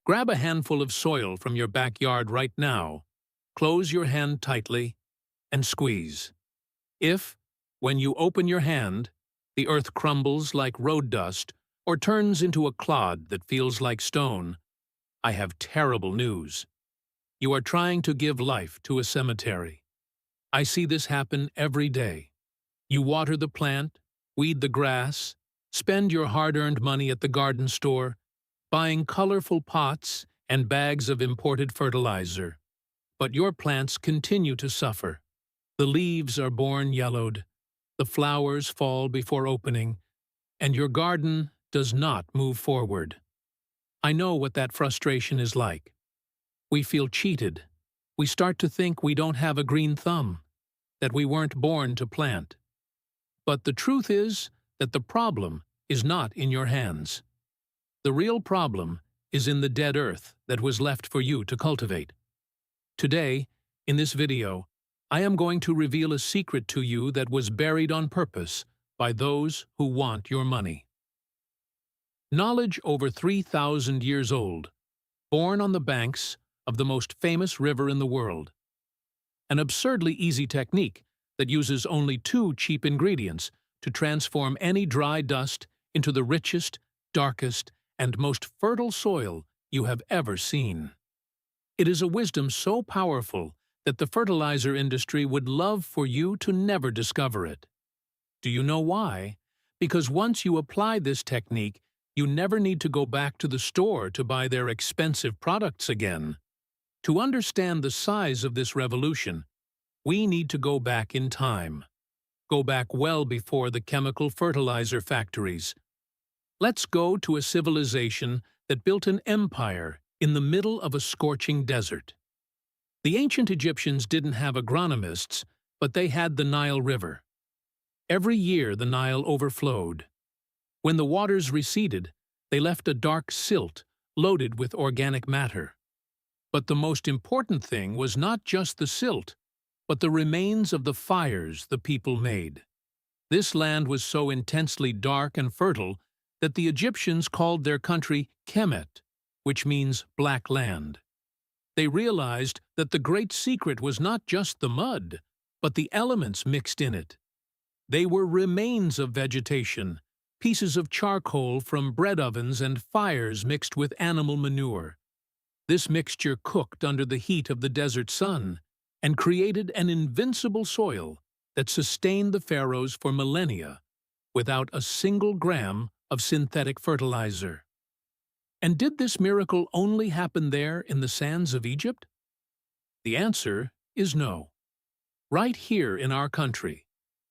Grab a handful of soil from your backyard right now, close your hand tightly, and squeeze. If, when you open your hand, the earth crumbles like road dust or turns into a clod that feels like stone, I have terrible news. You are trying to give life to a cemetery. I see this happen every day. You water the plant, weed the grass, spend your hard-earned money at the garden store, buying colorful pots and bags of imported fertilizer. But your plants continue to suffer. The leaves are born yellowed, the flowers fall before opening, and your garden does not move forward. I know what that frustration is like. We feel cheated. We start to think we don't have a green thumb, that we weren't born to plant. But the truth is that the problem is not in your hands. The real problem is in the dead earth that was left for you to cultivate. Today, in this video, I am going to reveal a secret to you that was buried on purpose by those who want your money. Knowledge over 3,000 years old, born on the banks of the most famous river in the world. An absurdly easy technique that uses only 2 cheap ingredients to transform any dry dust into the richest, darkest, and most fertile soil you have ever seen. It is a wisdom so powerful that the fertilizer industry would love for you to never discover it. Do you know why? Because once you apply this technique, you never need to go back to the store to buy their expensive products again. To understand the size of this revolution, we need to go back in time. Go back well before the chemical fertilizer factories. Let's go to a civilization that built an empire in the middle of a scorching desert. The ancient Egyptians didn't have agronomists, but they had the Nile River. Every year the Nile overflowed. When the waters receded, they left a dark silt loaded with organic matter. But the most important thing was not just the silt, but the remains of the fires the people made. This land was so intensely dark and fertile that the Egyptians called their country Kemet, which means black land. They realized that the great secret was not just the mud, but the elements mixed in it. They were remains of vegetation, pieces of charcoal from bread ovens and fires mixed with animal manure. This mixture cooked under the heat of the desert sun and created an invincible soil that sustained the pharaohs for millennia without a single gram of synthetic fertilizer. And did this miracle only happen there in the sands of Egypt? The answer is no. Right here in our country,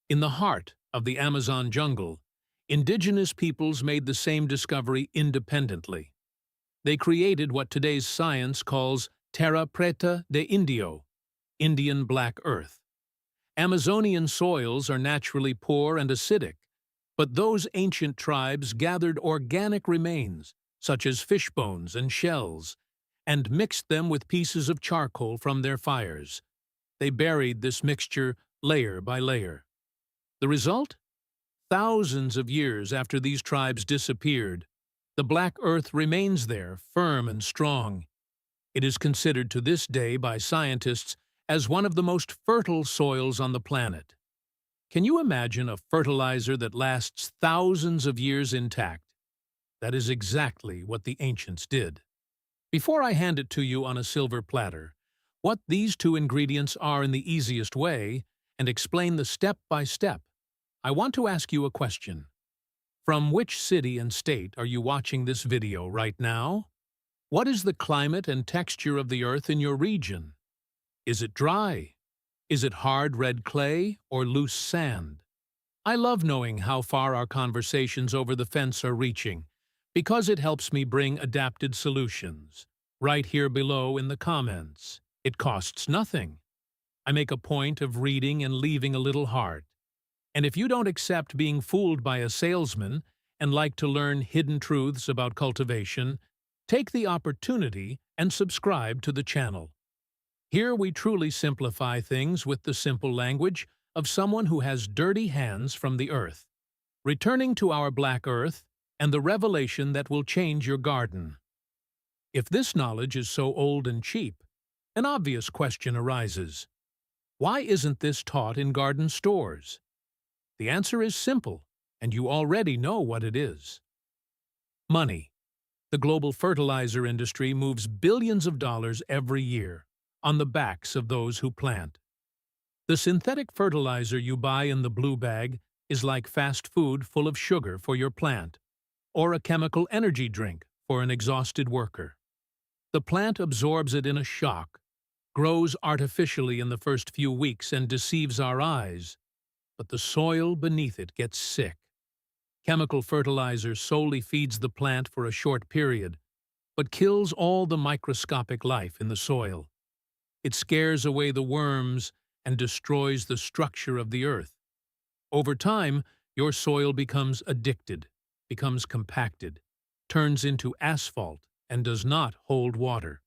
in the heart of the Amazon jungle, indigenous peoples made the same discovery independently. They created what today's science calls terra preta de indio, Indian black earth. Amazonian soils are naturally poor and acidic, but those ancient tribes gathered organic remains, such as fish bones and shells, and mixed them with pieces of charcoal from their fires. They buried this mixture layer by layer. The result? Thousands of years after these tribes disappeared, the black earth remains there, firm and strong. It is considered to this day by scientists as one of the most fertile soils on the planet. Can you imagine a fertilizer that lasts thousands of years intact? That is exactly what the ancients did. Before I hand it to you on a silver platter, what these 2 ingredients are in the easiest way, and explain the step-by-step, I want to ask you a question. From which city and state are you watching this video right now? What is the climate and texture of the earth in your region? Is it dry? Is it hard red clay or loose sand? I love knowing how far our conversations over the fence are reaching, because it helps me bring adapted solutions. Right here below in the comments. It costs nothing. I make a point of reading and leaving a little heart. And if you don't accept being fooled by a salesman and like to learn hidden truths about cultivation, take the opportunity and subscribe to the channel. Here we truly simplify things with the simple language of someone who has dirty hands from the earth. Returning to our black earth and the revelation that will change your garden. If this knowledge is so old and cheap, an obvious question arises. Why isn't this taught in garden stores? The answer is simple, and you already know what it is. Money. The global fertilizer industry moves billions of dollars every year on the backs of those who plant. The synthetic fertilizer you buy in the blue bag is like fast food full of sugar for your plant, or a chemical energy drink for an exhausted worker. The plant absorbs it in a shock, grows artificially in the first few weeks and deceives our eyes, but the soil beneath it gets sick. Chemical fertilizer solely feeds the plant for a short period, but kills all the microscopic life in the soil. It scares away the worms and destroys the structure of the earth. Over time, your soil becomes addicted, becomes compacted, turns into asphalt, and does not hold water.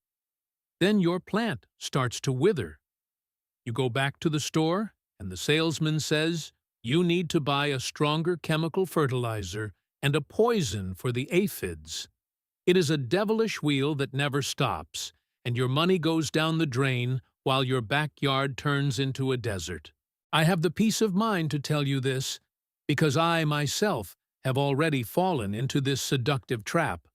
Then your plant starts to wither. You go back to the store, and the salesman says, "You need to buy a stronger chemical fertilizer and a poison for the aphids." It is a devilish wheel that never stops, and your money goes down the drain while your backyard turns into a desert. I have the peace of mind to tell you this, because I myself have already fallen into this seductive trap.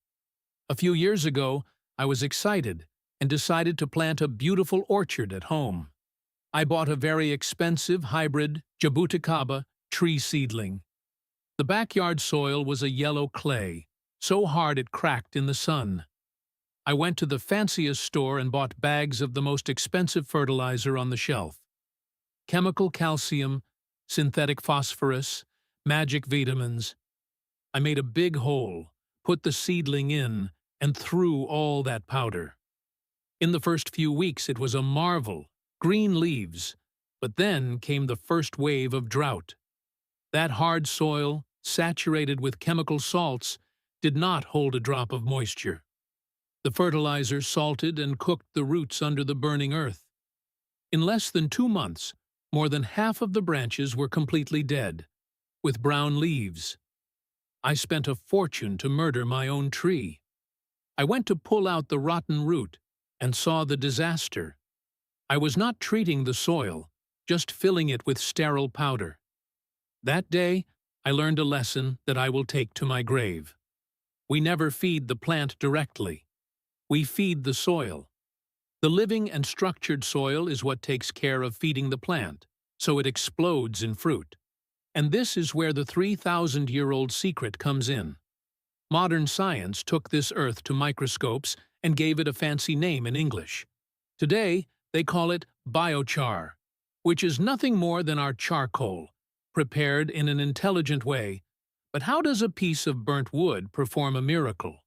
A few years ago, I was excited and decided to plant a beautiful orchard at home. I bought a very expensive hybrid jabuticaba tree seedling. The backyard soil was a yellow clay, so hard it cracked in the sun. I went to the fanciest store and bought bags of the most expensive fertilizer on the shelf. Chemical calcium, synthetic phosphorus, magic vitamins. I made a big hole, put the seedling in, and threw all that powder. In the first few weeks it was a marvel, green leaves, but then came the first wave of drought. That hard soil, saturated with chemical salts, did not hold a drop of moisture. The fertilizer salted and cooked the roots under the burning earth. In less than 2 months, more than half of the branches were completely dead, with brown leaves. I spent a fortune to murder my own tree. I went to pull out the rotten root and saw the disaster. I was not treating the soil, just filling it with sterile powder. That day, I learned a lesson that I will take to my grave. We never feed the plant directly. We feed the soil. The living and structured soil is what takes care of feeding the plant, so it explodes in fruit. And this is where the 3,000-year-old secret comes in. Modern science took this earth to microscopes and gave it a fancy name in English. Today, they call it biochar, which is nothing more than our charcoal, prepared in an intelligent way. But how does a piece of burnt wood perform a miracle?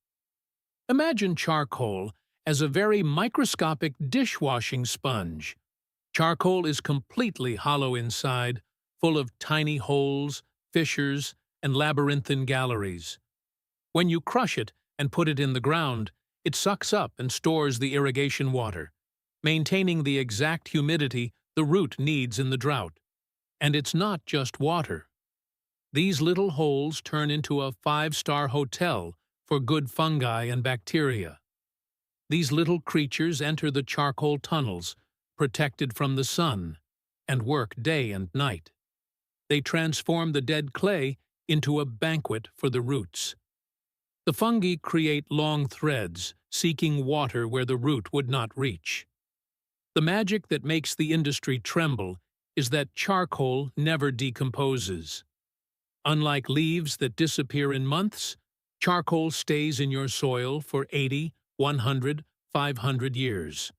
Imagine charcoal as a very microscopic dishwashing sponge. Charcoal is completely hollow inside, full of tiny holes, fissures, and labyrinthine galleries. When you crush it and put it in the ground, it sucks up and stores the irrigation water, maintaining the exact humidity the root needs in the drought. And it's not just water. These little holes turn into a 5-star hotel for good fungi and bacteria. These little creatures enter the charcoal tunnels, protected from the sun, and work day and night. They transform the dead clay into a banquet for the roots. The fungi create long threads, seeking water where the root would not reach. The magic that makes the industry tremble is that charcoal never decomposes. Unlike leaves that disappear in months, charcoal stays in your soil for 80, 100, 500 years.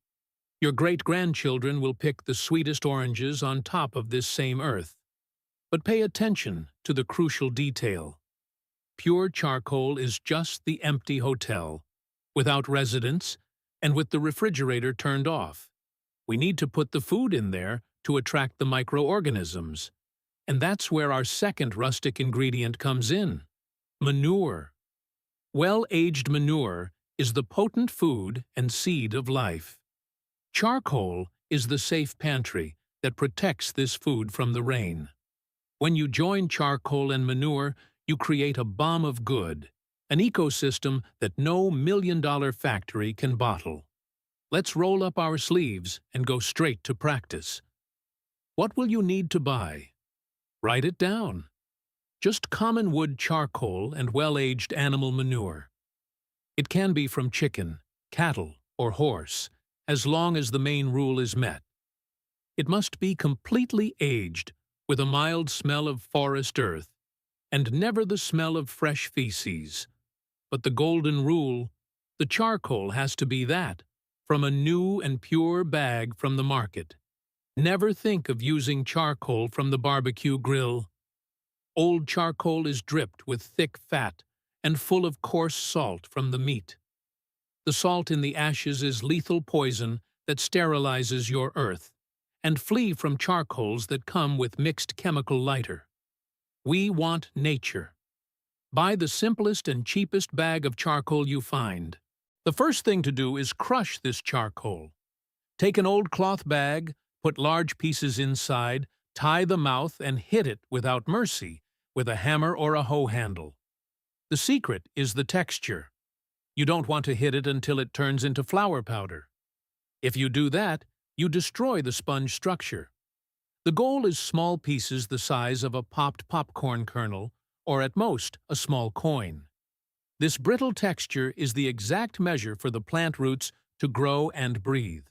Your great-grandchildren will pick the sweetest oranges on top of this same earth. But pay attention to the crucial detail. Pure charcoal is just the empty hotel, without residents and with the refrigerator turned off. We need to put the food in there to attract the microorganisms. And that's where our second rustic ingredient comes in: manure. Well-aged manure is the potent food and seed of life. Charcoal is the safe pantry that protects this food from the rain. When you join charcoal and manure, you create a bomb of good, an ecosystem that no million-dollar factory can bottle. Let's roll up our sleeves and go straight to practice. What will you need to buy? Write it down. Just common wood charcoal and well-aged animal manure. It can be from chicken, cattle, or horse, as long as the main rule is met. It must be completely aged, with a mild smell of forest earth, and never the smell of fresh feces. But the golden rule, the charcoal has to be that, from a new and pure bag from the market. Never think of using charcoal from the barbecue grill. Old charcoal is dripped with thick fat and full of coarse salt from the meat. The salt in the ashes is lethal poison that sterilizes your earth, and flee from charcoals that come with mixed chemical lighter. We want nature. Buy the simplest and cheapest bag of charcoal you find. The first thing to do is crush this charcoal. Take an old cloth bag, put large pieces inside, tie the mouth and hit it without mercy with a hammer or a hoe handle. The secret is the texture. You don't want to hit it until it turns into flour powder. If you do that, you destroy the sponge structure. The goal is small pieces the size of a popped popcorn kernel, or at most, a small coin. This brittle texture is the exact measure for the plant roots to grow and breathe.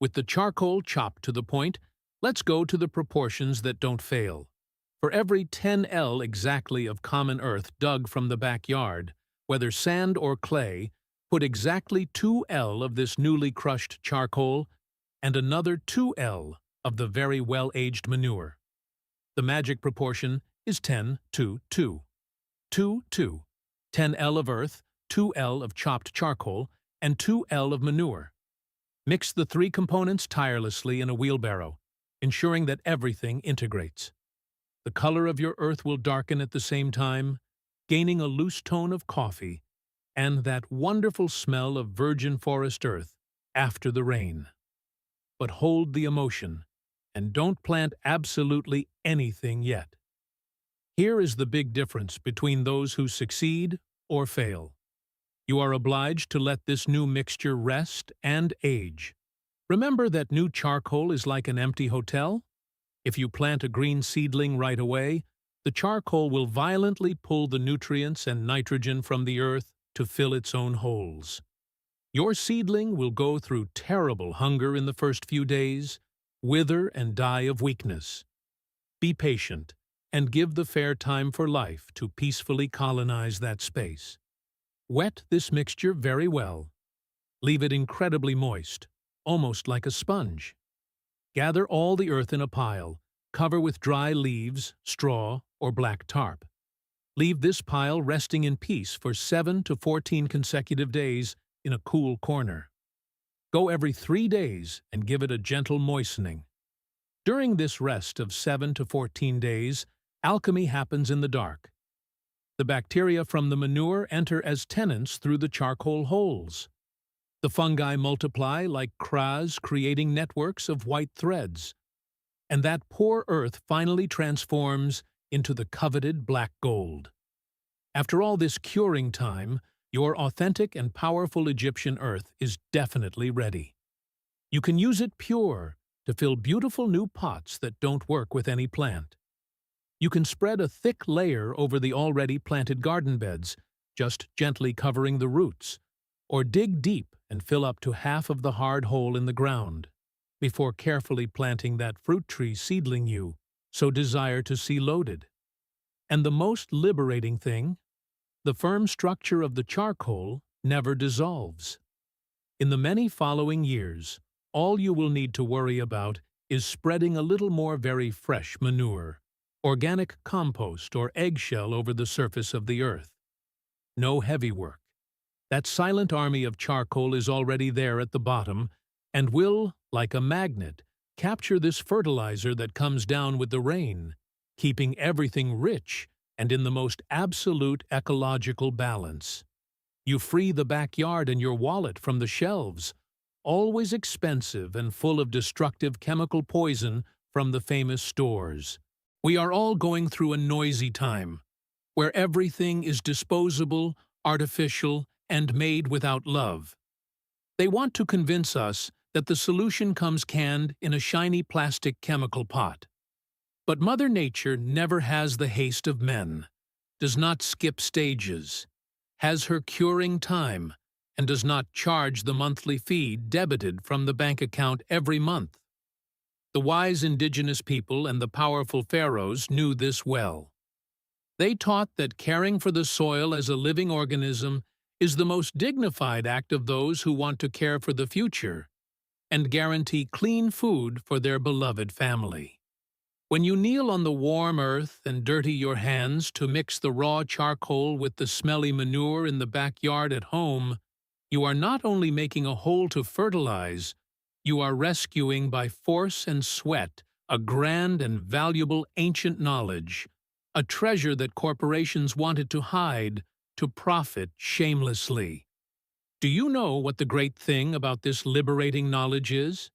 With the charcoal chopped to the point, let's go to the proportions that don't fail. For every 10 L exactly of common earth dug from the backyard, whether sand or clay, put exactly 2 L of this newly crushed charcoal and another 2 L of the very well-aged manure. The magic proportion is 10 to 2. 2. 10 L of earth, 2 L of chopped charcoal, and 2 L of manure. Mix the 3 components tirelessly in a wheelbarrow, ensuring that everything integrates. The color of your earth will darken at the same time, gaining a loose tone of coffee and that wonderful smell of virgin forest earth after the rain. But hold the emotion, and don't plant absolutely anything yet. Here is the big difference between those who succeed or fail. You are obliged to let this new mixture rest and age. Remember that new charcoal is like an empty hotel? If you plant a green seedling right away, the charcoal will violently pull the nutrients and nitrogen from the earth to fill its own holes. Your seedling will go through terrible hunger in the first few days, wither and die of weakness. Be patient and give the fair time for life to peacefully colonize that space. Wet this mixture very well. Leave it incredibly moist, almost like a sponge. Gather all the earth in a pile, cover with dry leaves, straw, or black tarp. Leave this pile resting in peace for 7 to 14 consecutive days in a cool corner. Go every 3 days and give it a gentle moistening. During this rest of 7 to 14 days, alchemy happens in the dark. The bacteria from the manure enter as tenants through the charcoal holes. The fungi multiply like cras, creating networks of white threads. And that poor earth finally transforms into the coveted black gold. After all this curing time, your authentic and powerful Egyptian earth is definitely ready. You can use it pure to fill beautiful new pots that don't work with any plant. You can spread a thick layer over the already planted garden beds, just gently covering the roots, or dig deep and fill up to half of the hard hole in the ground, before carefully planting that fruit tree seedling you so desire to see loaded. And the most liberating thing, the firm structure of the charcoal never dissolves. In the many following years, all you will need to worry about is spreading a little more very fresh manure, organic compost or eggshell over the surface of the earth. No heavy work. That silent army of charcoal is already there at the bottom and will, like a magnet, capture this fertilizer that comes down with the rain, keeping everything rich and in the most absolute ecological balance. You free the backyard and your wallet from the shelves, always expensive and full of destructive chemical poison from the famous stores. We are all going through a noisy time, where everything is disposable, artificial, and made without love. They want to convince us that the solution comes canned in a shiny plastic chemical pot. But Mother Nature never has the haste of men, does not skip stages, has her curing time, and does not charge the monthly fee debited from the bank account every month. The wise indigenous people and the powerful pharaohs knew this well. They taught that caring for the soil as a living organism is the most dignified act of those who want to care for the future and guarantee clean food for their beloved family. When you kneel on the warm earth and dirty your hands to mix the raw charcoal with the smelly manure in the backyard at home, you are not only making a hole to fertilize, you are rescuing by force and sweat a grand and valuable ancient knowledge, a treasure that corporations wanted to hide to profit shamelessly. Do you know what the great thing about this liberating knowledge is?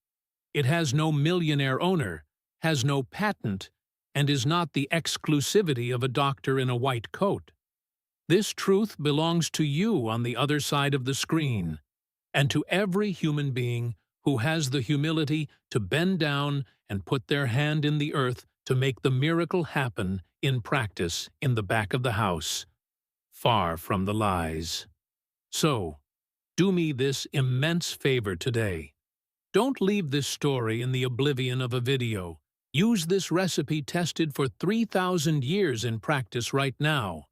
It has no millionaire owner, has no patent, and is not the exclusivity of a doctor in a white coat. This truth belongs to you on the other side of the screen, and to every human being who has the humility to bend down and put their hand in the earth to make the miracle happen in practice in the back of the house, far from the lies. So, do me this immense favor today. Don't leave this story in the oblivion of a video. Use this recipe tested for 3,000 years in practice right now.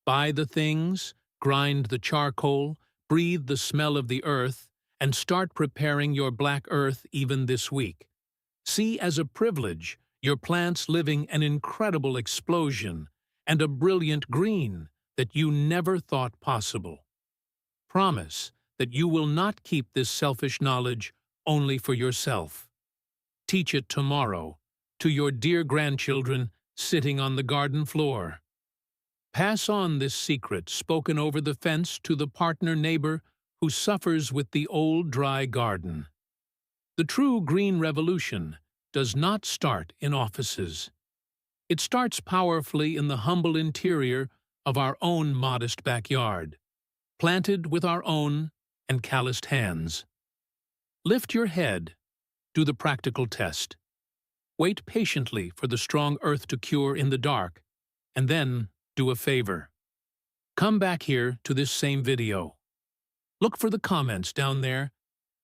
Buy the things, grind the charcoal, breathe the smell of the earth, and start preparing your black earth even this week. See as a privilege your plants living an incredible explosion and a brilliant green that you never thought possible. Promise that you will not keep this selfish knowledge only for yourself. Teach it tomorrow to your dear grandchildren sitting on the garden floor. Pass on this secret spoken over the fence to the partner neighbor who suffers with the old dry garden. The true green revolution does not start in offices. It starts powerfully in the humble interior of our own modest backyard, planted with our own and calloused hands. Lift your head, do the practical test. Wait patiently for the strong earth to cure in the dark, and then do a favor. Come back here to this same video. Look for the comments down there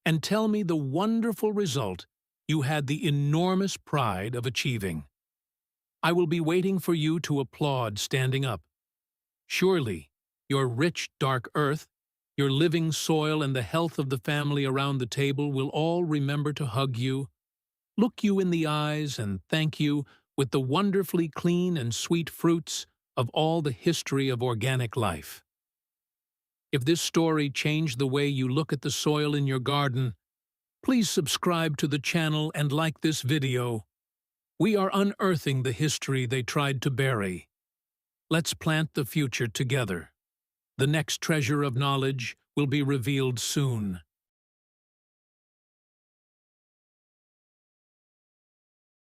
and tell me the wonderful result you had the enormous pride of achieving. I will be waiting for you to applaud standing up. Surely, your rich, dark earth, your living soil, and the health of the family around the table will all remember to hug you, look you in the eyes, and thank you with the wonderfully clean and sweet fruits of all the history of organic life. If this story changed the way you look at the soil in your garden, please subscribe to the channel and like this video. We are unearthing the history they tried to bury. Let's plant the future together. The next treasure of knowledge will be revealed soon.